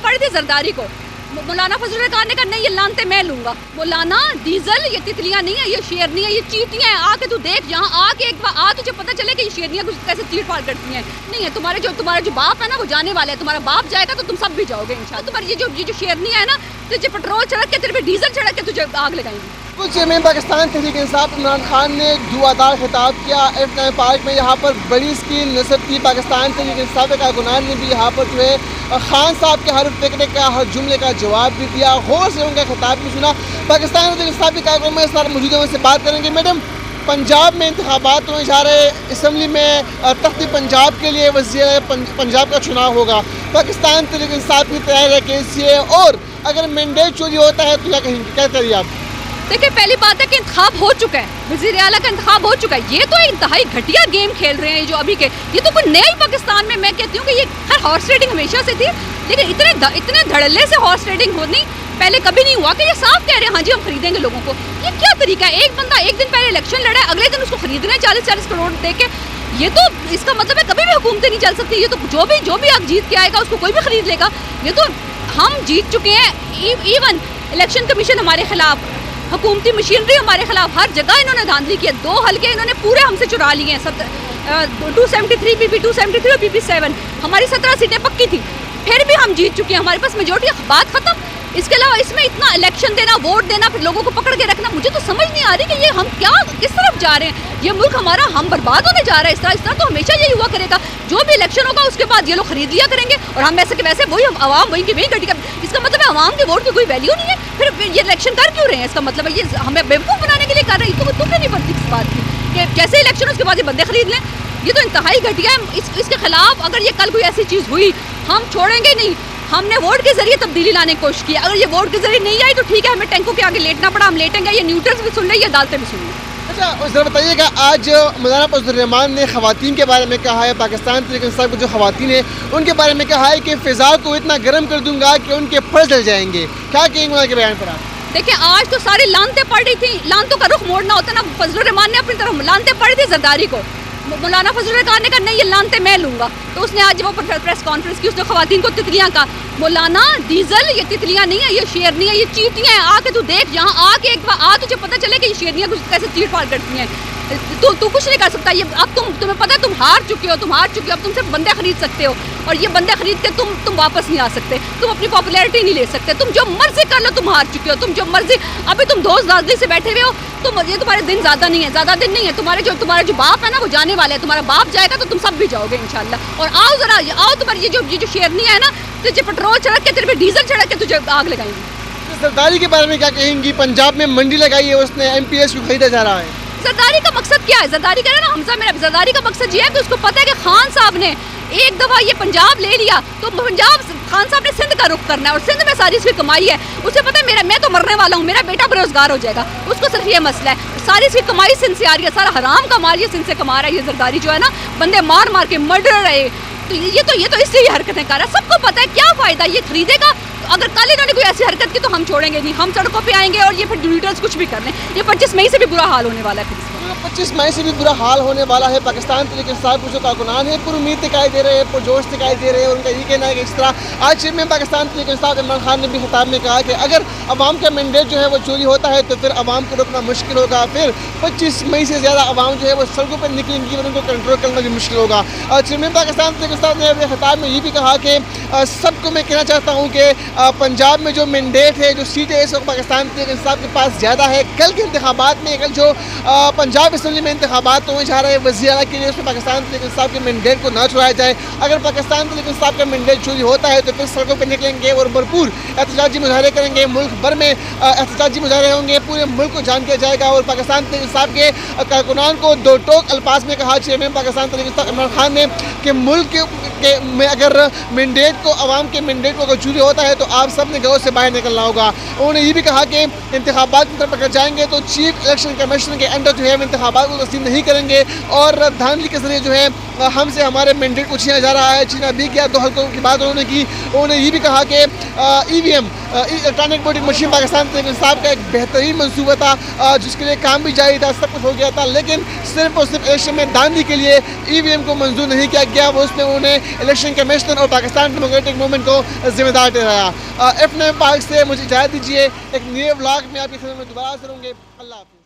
पड़ी थी जरदारी को। मौलाना फजल खान ने कहा नहीं ये लानते मैं लूंगा। मौलाना डीजल ये तितलियां नहीं है, ये शेरनियां, ये चींटियां हैं। आके तू देख यहाँ आके एक बार आ, तुझे पता चले कि ये शेरनियां कुछ कैसे चीट फाड़ करती हैं। नहीं है तुम्हारा जो बाप है ना वो जाने वाला है, तुम्हारा बाप जाएगा तो तुम सब भी जाओगे इंशाल्लाह। तुम्हारी ये जो शेरनियां है ना तुझे पेट्रोल छिड़क के, तेरे पे डीजल छिड़क के तुझे आग लगाएंगी। कुछ में पाकिस्तान तहरीक इंसाफ इमरान खान ने दुआदार खिताब किया एफएम पार्क में, यहाँ पर बड़ी स्क्रीन नस्ब की। पाकिस्तान तहरीक इंसाफ के कारकुनान ने भी यहाँ पर जो है खान साहब के हर फिक्रे का हर जुमले का जवाब भी दिया, गौर से उनका खिताब भी सुना। पाकिस्तान तहरीक इंसाफ के कारकुनान में सारे मौजूद हैं, उनसे बात करेंगे। मैडम, पंजाब में इंतखाबात होने जा रहे, असम्बली में तख्ती पंजाब के लिए वज़ीर पंजाब का चुनाव होगा। पाकिस्तान तहरीक इंसाफ की तैयारी है कैसी है, और अगर मैंडेट चोरी होता है तो क्या कहेंगे, क्या करिए आप? देखिए पहली बात है कि इंतखाब हो चुका है, वज़ीर आला का इंतखाब हो चुका है। ये तो इंतहाई घटिया गेम खेल रहे हैं जो अभी के, ये तो कोई नया ही पाकिस्तान में। मैं कहती हूँ कि ये हर हॉर्स राइडिंग हमेशा से थी, लेकिन इतने धड़ल्ले से हॉर्स राइडिंग होनी पहले कभी नहीं हुआ कि ये साफ कह रहे हैं हाँ जी हम खरीदेंगे लोगों को। ये क्या तरीका है? एक बंदा एक दिन पहले इलेक्शन लड़ा है, अगले दिन उसको खरीदने 40-40 करोड़ दे के। ये तो इसका मतलब है कभी भी हुकूमतें नहीं चल सकती। ये तो जो भी आप जीत के आएगा उसको कोई भी खरीद लेगा। ये तो हम जीत चुके हैं। इवन इलेक्शन कमीशन हमारे खिलाफ, हुकूमती मशीनरी हमारे खिलाफ, हर जगह इन्होंने धांधली की है। 2 हल्के इन्होंने पूरे हमसे चुरा लिए हैं। 273 PP 273 और PP 7 हमारी 17 सीटें पक्की थी, फिर भी हम जीत चुके हैं, हमारे पास मेजोरिटी। बात खत्म। इसके अलावा इसमें इतना इलेक्शन देना, वोट देना, फिर लोगों को पकड़ के रखना, मुझे तो समझ नहीं आ रही कि ये हम क्या किस तरफ जा रहे हैं। ये मुल्क हमारा हम बर्बाद होने जा रहा है। इस तरह तो हमेशा यही हुआ करेगा। जो भी इलेक्शन होगा उसके बाद ये लोग खरीद लिया करेंगे और हम वैसे के वैसे वही हम आवाम वही की वही घटी। इसका मतलब है आवाम के वोट की कोई वैल्यू नहीं है। फिर ये इलेक्शन कर क्यों रहे हैं? इसका मतलब है ये हमें बेवकूफ़ बनाने के लिए कर रहे हैं। तो तुम्हें नहीं पड़ती इस बात की कि जैसे इलेक्शन उसके बाद ये बंदे खरीद लें। ये तो इंतहाई घटिया है। इसके खिलाफ अगर ये कल कोई ऐसी चीज़ हुई हम छोड़ेंगे नहीं। हमने वोट के जरिए तब्दीली लाने की कोशिश की, अगर ये वोट के जरिए नहीं आई तो ठीक है, हमें टैंकों के आगे लेटना पड़ा, हम लेटेंगे। ये न्यूट्रल्स भी सुन लें, ये अदालतें भी सुन लें। अच्छा ज़रा बताइएगा, आज मौलाना फजल रहमान ने ख़वातीन के बारे में कहा है, पाकिस्तान तहरीक इंसाफ की जो ख़वातीन है उनके बारे में कहा है कि फ़िज़ा को इतना गर्म कर दूंगा कि उनके फल जल जाएंगे। क्या कहेंगे उनके बयान पर आप? देखिए आज तो सारी लानतें पड़ रही थी, लानतों का रुख मोड़ना होता ना। फजल रहमान ने अपनी तरफ लानतें पड़ी थी जरदारी को। मौलाना फजल खान ने कहा नहीं ये लानते मैं लूंगा, तो उसने आज वो प्रेस कॉन्फ्रेंस की, उसने खवातीन को तितलियां कहा। मौलाना डीजल ये तितलियां नहीं है, ये शेरनियां, ये चींटियां हैं। आके तू देख यहाँ आके एक बार आ, तुझे पता चले कि ये शेरनियां कुछ कैसे चीट फाड़ करती हैं। तू कुछ नहीं कर सकता। ये अब तुम्हें पता है तुम हार चुके हो, अब तुम सिर्फ बंदे खरीद सकते हो, और ये बंदे खरीद के तुम वापस नहीं आ सकते। तुम अपनी पॉपुलैरिटी नहीं ले सकते। तुम जो मर्जी कर लो, तुम हार चुके हो। तुम जो मर्जी, अभी तुम दोस्त दादली से बैठे हुए हो, ये तुम्हारे दिन ज़्यादा नहीं है, ज़्यादा दिन नहीं है। तुम्हारा जो बाप है ना वो जाने वाला है, तुम्हारा बाप जाएगा तो तुम सब भी जाओगे इंशाल्लाह। और आओ जरा आओ, तुम्हारी ये जो शेरनियां है ना तुझे पेट्रोल छिड़क के, तेरे पे डीजल छिड़क के तुझे आग लगाएंगी। जरदारी के बारे में क्या कहेंगी? पंजाब में मंडी लगाई है उसने, MPS को खरीदा जा रहा है। जरदारी का मकसद क्या है? जरदारी कह रहे ना हमजा मेरा, जरदारी का मकसद ये है कि उसको पता है कि खान साहब ने एक दफ़ा ये पंजाब ले लिया तो पंजाब खान साहब ने सिंध का रुख करना है, और सिंध में सारी इसकी कमाई है। उसे पता है मैं तो मरने वाला हूँ, मेरा बेटा बेरोजगार हो जाएगा। उसको सिर्फ ये मसला है, सारी इसकी कमाई सिंध से आ रही है, सारा हराम का माल ये सिंध से कमा रहा है। ये जरदारी जो है ना, बंदे मार मार के मर्डर रहे, तो ये तो इसलिए हरकतें कर रहा है। सबको पता है क्या फ़ायदा ये खरीदेगा। अगर कल इन्होंने कोई ऐसी हरकत की तो हम छोड़ेंगे नहीं, हम सड़कों पे आएंगे और ये फिर लीडर्स कुछ भी कर लें। ये 25 मई से भी बुरा हाल होने वाला है। 25 मई से भी बुरा हाल होने वाला है। पाकिस्तान तहरीक इंसाफ के जो कारकुनान है पूरी उम्मीद दिखाई दे रहे हैं, पुरजोश दिखाई दे रहे हैं। उनका ये कहना है कि इस तरह आज में पाकिस्तान तहरीक इंसाफ इमरान खान ने भी खिताब में कहा कि अगर अवाम का मैंडेट जो है वो चोरी होता है तो फिर अवाम को रोकना मुश्किल होगा। फिर 25 मई से ज़्यादा अवाम जो है वो सड़कों पर निकलेंगी और उनको कंट्रोल करना भी मुश्किल होगा। आज में पाकिस्तान तहरीक इंसाफ ने अपने खिताब में ये भी कहा कि सबको मैं कहना चाहता हूँ कि पंजाब में जो मैंडेट है, जो सीटें है, इस वक्त पाकिस्तान तहरीक इंसाफ के पास ज़्यादा है। कल के इंतखाबात में, कल जो पंजाब असम्बली में इंतखाबात होने जा रहे हैं वज़ीर आला के लिए, उसमें पाकिस्तान तहरीक इंसाफ के मैंडेट को ना छुड़ाया जाए। अगर पाकिस्तान तहरीक इंसाफ का मैंडेट चोरी होता है तो फिर सड़कों पर निकलेंगे और भरपूर एहतजाजी मुजाहरे करेंगे। मुल्क भर में एहतजाजी मुजाहरे होंगे, पूरे मुल्क को जान किया जाएगा। और पाकिस्तान तहरीक इंसाफ के कारकुनान को दो टोक अल्फाज में कहा चेयरमैन पाकिस्तान तहरीक इंसाफ इमरान खान ने कि मुल्क के में अगर मैंडेट को, अवाम के मैंडेट को अगर चोरी होता है तो आप सब ने गाँव से बाहर निकलना होगा। उन्होंने ये भी कहा कि इंतखाबात की तरफ अगर जाएंगे तो चीफ इलेक्शन कमीशन के अंडर जो है इंतखाबात को तस्लीम नहीं करेंगे और धांधली के जरिए जो है हमसे हमारे मैंडेट को छीना जा रहा है। छीना भी किया। 2 हल्कों की बात उन्होंने की। उन्होंने ये भी कहा कि EVM electronic voting machine Pakistan Tehreek Insaf का एक बेहतरीन मंसूबा था जिसके लिए काम भी जारी था, सब कुछ हो गया था, लेकिन सिर्फ और सिर्फ इलेक्शन में धांधली के लिए EVM को मंजूर नहीं किया गया। वो उसमें उन्होंने इलेक्शन कमीशन और पाकिस्तान डेमोक्रेटिक मूवमेंट को जिम्मेदार ठहराया। F9 पार्क से मुझे इजाज़त दीजिए। एक नए व्लॉग में आपकी खिदमत में दोबारा हाजिर होंगे। अल्लाह हाफ़िज़।